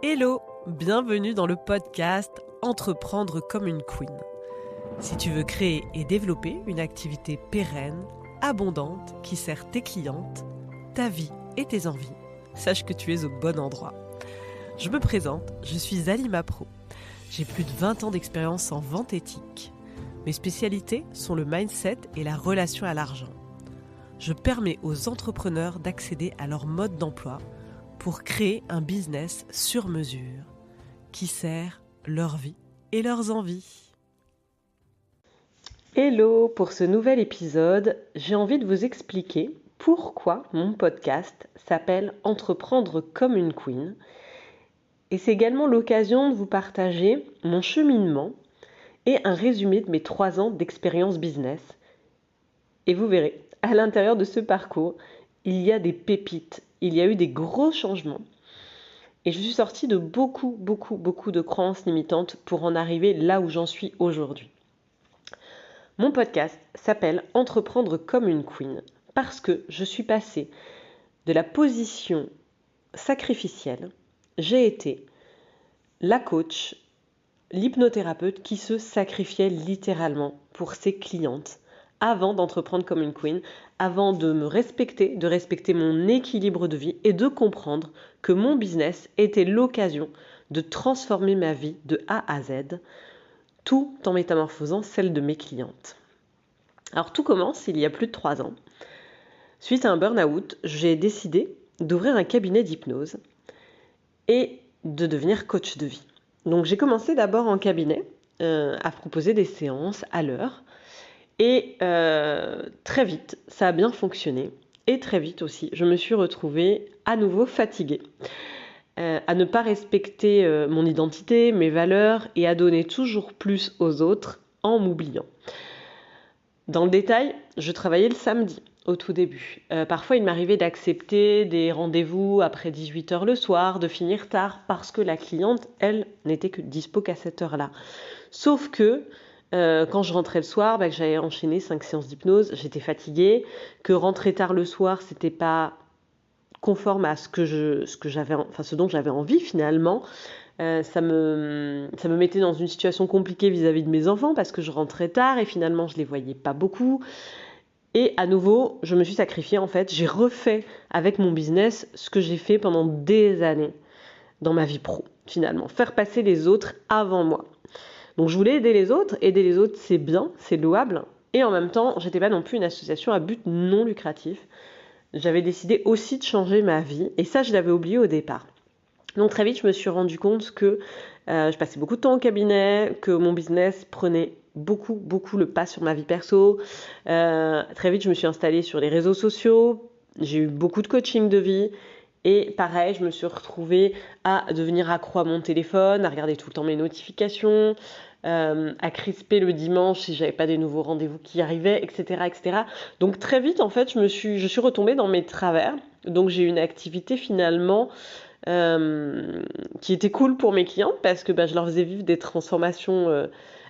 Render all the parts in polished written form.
Hello, bienvenue dans le podcast Entreprendre comme une queen. Si tu veux créer et développer une activité pérenne, abondante, qui sert tes clientes, ta vie et tes envies, sache que tu es au bon endroit. Je me présente, je suis Alima Pro. J'ai plus de 20 ans d'expérience en vente éthique. Mes spécialités sont le mindset et la relation à l'argent. Je permets aux entrepreneurs d'accéder à leur mode d'emploi pour créer un business sur mesure qui sert leur vie et leurs envies. Hello, pour ce nouvel épisode, j'ai envie de vous expliquer pourquoi mon podcast s'appelle Entreprendre comme une queen. Et c'est également l'occasion de vous partager mon cheminement et un résumé de mes 3 ans d'expérience business. Et vous verrez, à l'intérieur de ce parcours, il y a des pépites, il y a eu des gros changements. Et je suis sortie de beaucoup de croyances limitantes pour en arriver là où j'en suis aujourd'hui. Mon podcast s'appelle Entreprendre comme une queen parce que je suis passée de la position sacrificielle. J'ai été la coach, l'hypnothérapeute qui se sacrifiait littéralement pour ses clientes avant d'entreprendre comme une queen, avant de me respecter, de respecter mon équilibre de vie et de comprendre que mon business était l'occasion de transformer ma vie de A à Z, tout en métamorphosant celle de mes clientes. Alors tout commence il y a plus de 3 ans. Suite à un burn-out, j'ai décidé d'ouvrir un cabinet d'hypnose et de devenir coach de vie. Donc j'ai commencé d'abord en cabinet à proposer des séances à l'heure. Et très vite, ça a bien fonctionné. Et très vite aussi, je me suis retrouvée à nouveau fatiguée, à ne pas respecter mon identité, mes valeurs et à donner toujours plus aux autres en m'oubliant. Dans le détail, je travaillais le samedi au tout début. Parfois, il m'arrivait d'accepter des rendez-vous après 18h le soir, de finir tard parce que la cliente, elle, n'était que dispo qu'à cette heure-là. Sauf que quand je rentrais le soir, que j'avais enchaîné 5 séances d'hypnose, j'étais fatiguée, que rentrer tard le soir, c'était pas conforme à ce dont j'avais envie finalement. Ça me mettait dans une situation compliquée vis-à-vis de mes enfants parce que je rentrais tard et finalement je les voyais pas beaucoup. Et à nouveau, je me suis sacrifiée en fait. J'ai refait avec mon business ce que j'ai fait pendant des années dans ma vie pro finalement. Faire passer les autres avant moi. Donc je voulais aider les autres c'est bien, c'est louable, et en même temps, j'étais pas non plus une association à but non lucratif. J'avais décidé aussi de changer ma vie, et ça je l'avais oublié au départ. Donc très vite, je me suis rendu compte que je passais beaucoup de temps au cabinet, que mon business prenait beaucoup le pas sur ma vie perso. Très vite, je me suis installée sur les réseaux sociaux, j'ai eu beaucoup de coaching de vie. Et pareil, je me suis retrouvée à devenir accro à mon téléphone, à regarder tout le temps mes notifications, à crisper le dimanche si j'avais pas des nouveaux rendez-vous qui arrivaient, etc. Donc très vite, en fait, je suis retombée dans mes travers. Donc j'ai eu une activité finalement qui était cool pour mes clientes parce que je leur faisais vivre des transformations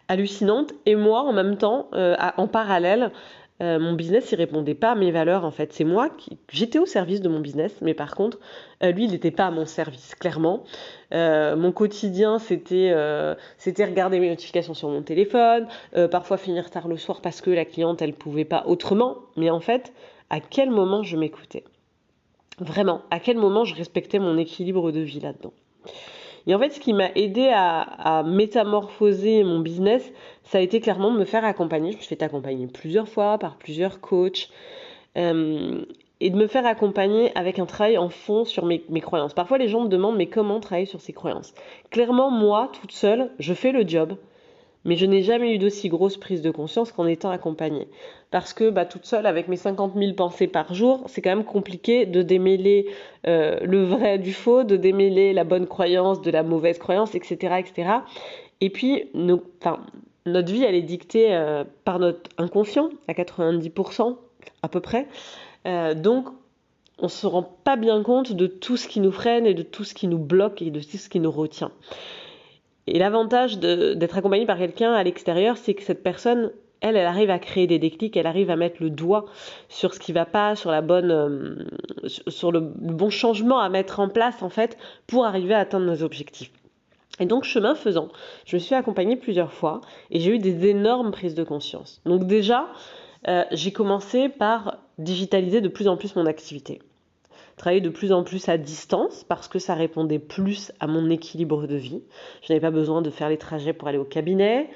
hallucinantes. Et moi, en même temps, en parallèle, mon business, il répondait pas à mes valeurs en fait. C'est moi j'étais au service de mon business, mais par contre, lui, il n'était pas à mon service, clairement. Mon quotidien, c'était regarder mes notifications sur mon téléphone, parfois finir tard le soir parce que la cliente, elle pouvait pas autrement. Mais en fait, à quel moment je m'écoutais ? Vraiment, à quel moment je respectais mon équilibre de vie là-dedans ? Et en fait, ce qui m'a aidé à métamorphoser mon business, ça a été clairement de me faire accompagner. Je me suis fait accompagner plusieurs fois par plusieurs coachs et de me faire accompagner avec un travail en fond sur mes croyances. Parfois, les gens me demandent mais comment travailler sur ces croyances ? Clairement, moi, toute seule, je fais le job. Mais je n'ai jamais eu d'aussi grosse prise de conscience qu'en étant accompagnée. Parce que toute seule, avec mes 50 000 pensées par jour, c'est quand même compliqué de démêler le vrai du faux, de démêler la bonne croyance de la mauvaise croyance, etc. Et puis, notre vie, elle est dictée par notre inconscient, à 90% à peu près. Donc, on ne se rend pas bien compte de tout ce qui nous freine et de tout ce qui nous bloque et de tout ce qui nous retient. Et l'avantage d'être accompagné par quelqu'un à l'extérieur, c'est que cette personne, Elle arrive à créer des déclics, elle arrive à mettre le doigt sur ce qui va pas, sur sur le bon changement à mettre en place en fait pour arriver à atteindre nos objectifs. Et donc, chemin faisant, je me suis accompagnée plusieurs fois et j'ai eu des énormes prises de conscience. Donc déjà, j'ai commencé par digitaliser de plus en plus mon activité. Travailler de plus en plus à distance parce que ça répondait plus à mon équilibre de vie. Je n'avais pas besoin de faire les trajets pour aller au cabinet.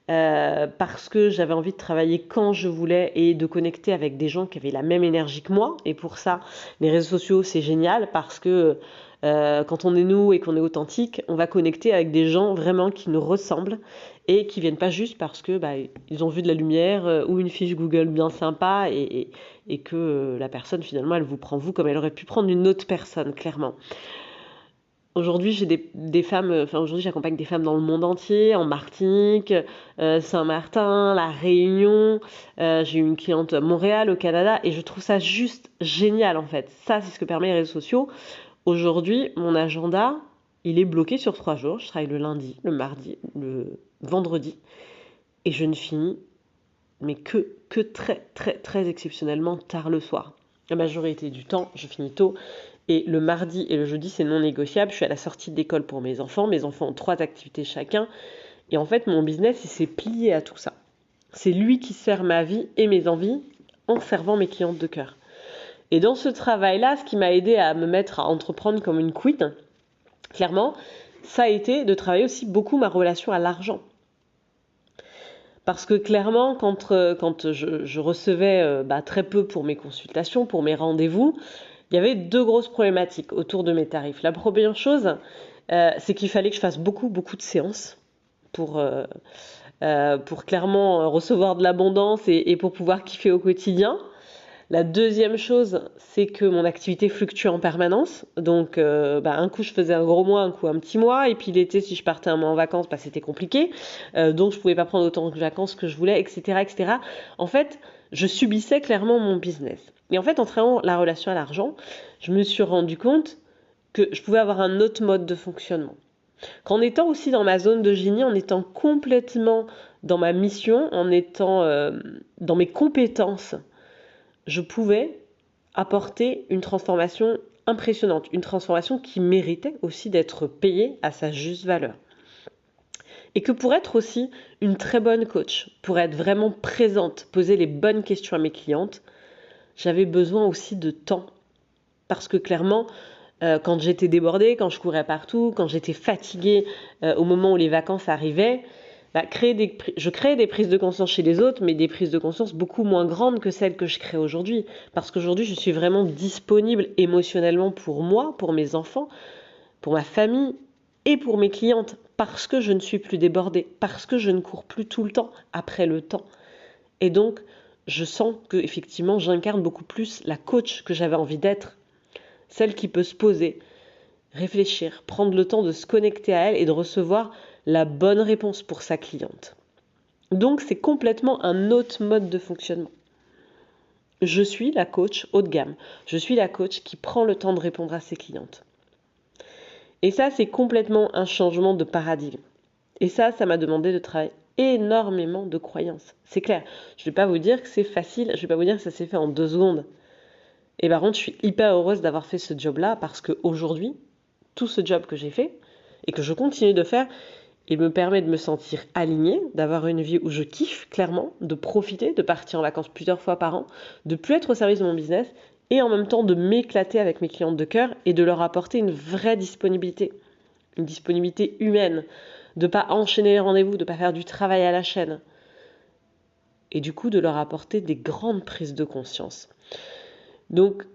Parce que j'avais envie de travailler quand je voulais et de connecter avec des gens qui avaient la même énergie que moi. Et pour ça, les réseaux sociaux, c'est génial parce que quand on est nous et qu'on est authentique, on va connecter avec des gens vraiment qui nous ressemblent et qui viennent pas juste parce que ils ont vu de la lumière ou une fiche Google bien sympa et que la personne finalement elle vous prend vous comme elle aurait pu prendre une autre personne, clairement. Aujourd'hui, j'ai des femmes, aujourd'hui, j'accompagne des femmes dans le monde entier, en Martinique, Saint-Martin, La Réunion. J'ai eu une cliente à Montréal, au Canada, et je trouve ça juste génial, en fait. Ça, c'est ce que permet les réseaux sociaux. Aujourd'hui, mon agenda, il est bloqué sur 3 jours. Je travaille le lundi, le mardi, le vendredi, et je ne finis, mais que très, très, très exceptionnellement tard le soir. La majorité du temps, je finis tôt. Et le mardi et le jeudi, c'est non négociable. Je suis à la sortie de l'école pour mes enfants. Mes enfants ont 3 activités chacun. Et en fait, mon business, il s'est plié à tout ça. C'est lui qui sert ma vie et mes envies en servant mes clientes de cœur. Et dans ce travail-là, ce qui m'a aidé à me mettre à entreprendre comme une queen, clairement, ça a été de travailler aussi beaucoup ma relation à l'argent. Parce que clairement, quand je recevais très peu pour mes consultations, pour mes rendez-vous, il y avait 2 grosses problématiques autour de mes tarifs. La première chose, c'est qu'il fallait que je fasse beaucoup de séances pour clairement recevoir de l'abondance et pour pouvoir kiffer au quotidien. La deuxième chose, c'est que mon activité fluctue en permanence. Donc, un coup, je faisais un gros mois, un coup, un petit mois. Et puis l'été, si je partais un mois en vacances, c'était compliqué. Donc, je pouvais pas prendre autant de vacances que je voulais, etc., etc. En fait, je subissais clairement mon business. Et en fait, en travaillant la relation à l'argent, je me suis rendu compte que je pouvais avoir un autre mode de fonctionnement. Qu'en étant aussi dans ma zone de génie, en étant complètement dans ma mission, en étant dans mes compétences, je pouvais apporter une transformation impressionnante, une transformation qui méritait aussi d'être payée à sa juste valeur. Et que pour être aussi une très bonne coach, pour être vraiment présente, poser les bonnes questions à mes clientes, j'avais besoin aussi de temps. Parce que clairement, quand j'étais débordée, quand je courais partout, quand j'étais fatiguée au moment où les vacances arrivaient, je créais des prises de conscience chez les autres, mais des prises de conscience beaucoup moins grandes que celles que je crée aujourd'hui. Parce qu'aujourd'hui, je suis vraiment disponible émotionnellement pour moi, pour mes enfants, pour ma famille et pour mes clientes. Parce que je ne suis plus débordée, parce que je ne cours plus tout le temps après le temps. Et donc, je sens que effectivement, j'incarne beaucoup plus la coach que j'avais envie d'être. Celle qui peut se poser, réfléchir, prendre le temps de se connecter à elle et de recevoir la bonne réponse pour sa cliente. Donc, c'est complètement un autre mode de fonctionnement. Je suis la coach haut de gamme. Je suis la coach qui prend le temps de répondre à ses clientes. Et ça, c'est complètement un changement de paradigme. Et ça m'a demandé de travailler énormément de croyances. C'est clair. Je ne vais pas vous dire que c'est facile. Je ne vais pas vous dire que ça s'est fait en 2 secondes. Et par contre, je suis hyper heureuse d'avoir fait ce job-là parce qu'aujourd'hui, tout ce job que j'ai fait et que je continue de faire, il me permet de me sentir alignée, d'avoir une vie où je kiffe clairement, de profiter, de partir en vacances plusieurs fois par an, de plus être au service de mon business et en même temps de m'éclater avec mes clientes de cœur et de leur apporter une vraie disponibilité, une disponibilité humaine, de ne pas enchaîner les rendez-vous, de ne pas faire du travail à la chaîne et du coup de leur apporter des grandes prises de conscience. Donc,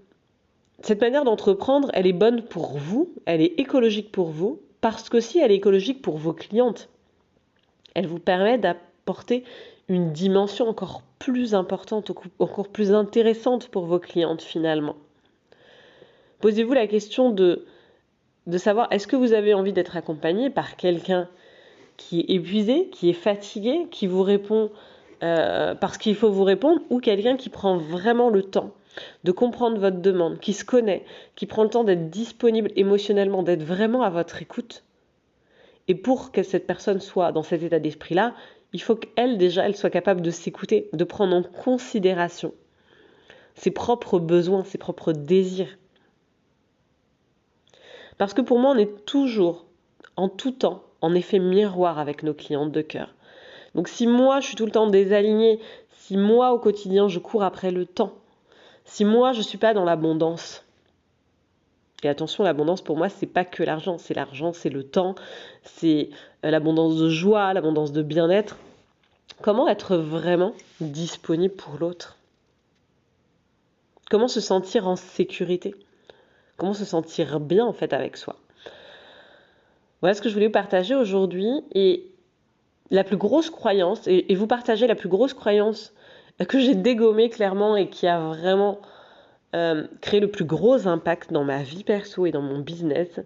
cette manière d'entreprendre, elle est bonne pour vous, elle est écologique pour vous, parce que si elle est écologique pour vos clientes, elle vous permet d'apporter une dimension encore plus importante, encore plus intéressante pour vos clientes finalement. Posez-vous la question de savoir, est-ce que vous avez envie d'être accompagné par quelqu'un qui est épuisé, qui est fatigué, qui vous répond parce qu'il faut vous répondre, ou quelqu'un qui prend vraiment le temps de comprendre votre demande, qui se connaît, qui prend le temps d'être disponible émotionnellement, d'être vraiment à votre écoute. Et pour que cette personne soit dans cet état d'esprit-là, il faut qu'elle, déjà, elle soit capable de s'écouter, de prendre en considération ses propres besoins, ses propres désirs. Parce que pour moi, on est toujours, en tout temps, en effet miroir avec nos clientes de cœur. Donc si moi, je suis tout le temps désalignée, si moi, au quotidien, je cours après le temps, si moi, je ne suis pas dans l'abondance, et attention, l'abondance pour moi, c'est pas que l'argent, c'est le temps, c'est l'abondance de joie, l'abondance de bien-être. Comment être vraiment disponible pour l'autre? Comment se sentir en sécurité? Comment se sentir bien en fait avec soi? Voilà ce que je voulais vous partager aujourd'hui. Et la plus grosse croyance, et vous partager la plus grosse croyance que j'ai dégommée clairement et qui a vraiment créé le plus gros impact dans ma vie perso et dans mon business,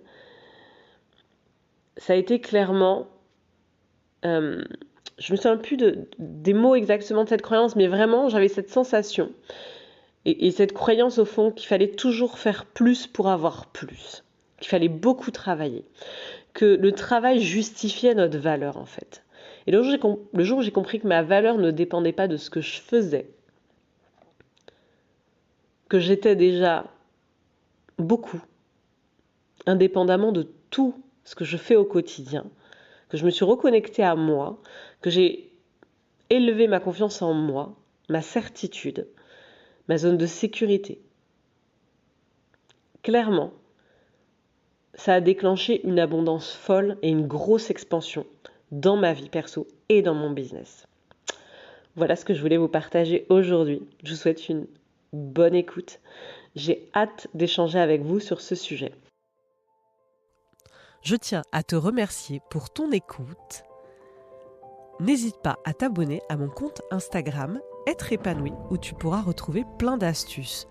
ça a été clairement, je me souviens plus des mots exactement de cette croyance, mais vraiment j'avais cette sensation et cette croyance au fond qu'il fallait toujours faire plus pour avoir plus, qu'il fallait beaucoup travailler, que le travail justifiait notre valeur en fait. Et le jour où j'ai compris que ma valeur ne dépendait pas de ce que je faisais, que j'étais déjà beaucoup, indépendamment de tout ce que je fais au quotidien, que je me suis reconnectée à moi, que j'ai élevé ma confiance en moi, ma certitude, ma zone de sécurité. Clairement, ça a déclenché une abondance folle et une grosse expansion dans ma vie perso et dans mon business. Voilà ce que je voulais vous partager aujourd'hui. Je vous souhaite une bonne écoute. J'ai hâte d'échanger avec vous sur ce sujet. Je tiens à te remercier pour ton écoute. N'hésite pas à t'abonner à mon compte Instagram Être épanoui où tu pourras retrouver plein d'astuces.